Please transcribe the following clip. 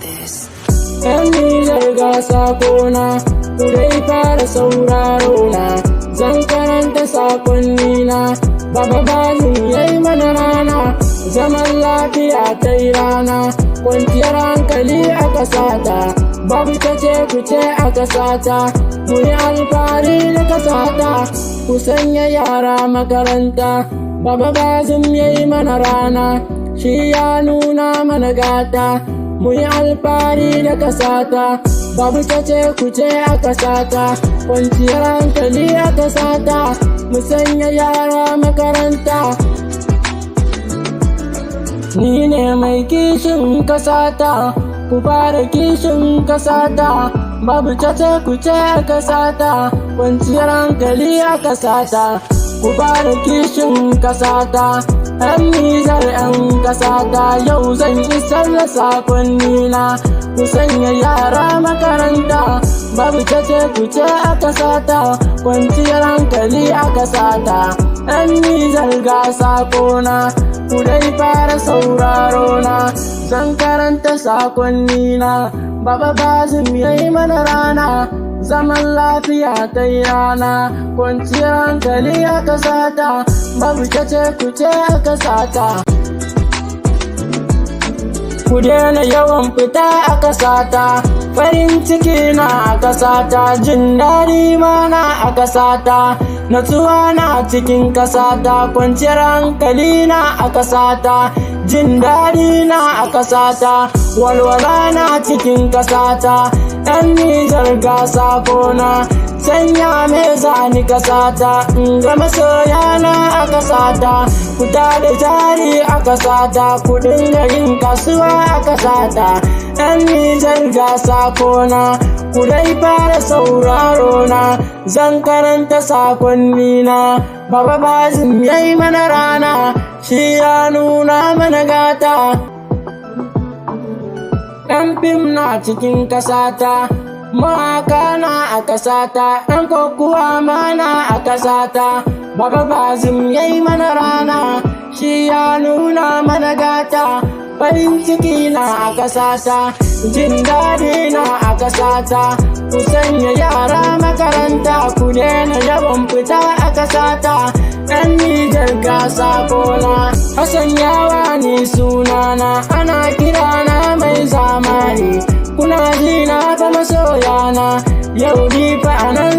this. Yan Nijar ga sakona, ku dai fara sauraro na, zan karanta sakonni na. Baba Bazum yayi mana rana, zaman lafiya ta yi rana, kwanciyar hankali a ƙasata, babu kace kuce a ƙasata, mu yi alfahari da ƙasata, ku sanya yara makaranta. Baba Bazum yayi mana rana, shi ya nuna mana gata, mu yi alfahari da ƙasata, babu kace kuce a ƙasata, kwanciyar hankali a ƙasata, mu sanya yara makaranta. Ni ne mai kishin ƙasata, ku fara kishin ƙasata, babu kace kuce a ƙasata, kwanciyar hankali a ƙasata, ku fara kishin ƙasata. Yan Nijar 'yan ƙasata, yau zan isar da sakonni na, ku sanya yara makaranta, babu kace kuce a ƙasata, kwanciyar hankali a ƙasata. Yan Nijar ga sakona, ku dai fara sauraro na, zan karanta sakonni na. Baba Bazum yayi mana rana, zaman lafiya ta yi rana, kwanciyar hankali a ƙasata, babu kace kuce a ƙasata. Ku daina yawan fita a ƙasata, farin ciki na a ƙasata, jin daɗi ma na a ƙasata, natsuwa na cikin ƙasata, kwanciyar hankali na a ƙasata, jin daɗi na a ƙasata, walwala na cikin ƙasata. Yan Nijar ga sakona, sanya me zani ƙasata, in ga masoyana a ƙasata, ku da jari a ƙasata, ku dinga yin kasuwa a ƙasata. Yan Nijar ga sakona, ku dai fara sauraro na, zan karanta sakonni na. Baba Bazum yayi mana rana, shi ya nuna mana gata. Yan fim na cikin ƙasata, mawaka na a ƙasata, ɗan kokuwa ma na a ƙasata. Baba Bazum yayi mana rana, shi ya nuna mana gata, farin ciki na a ƙasata, jin daɗi na a ƙasata, ku sanya yara makaranta, ku daina yawan fita a ƙasata. Yan Nijar ga sakona, Hassan Yawa ne sunana, ana kirana mai zamani, kuna ji na fa masoyana, yau ni fa anan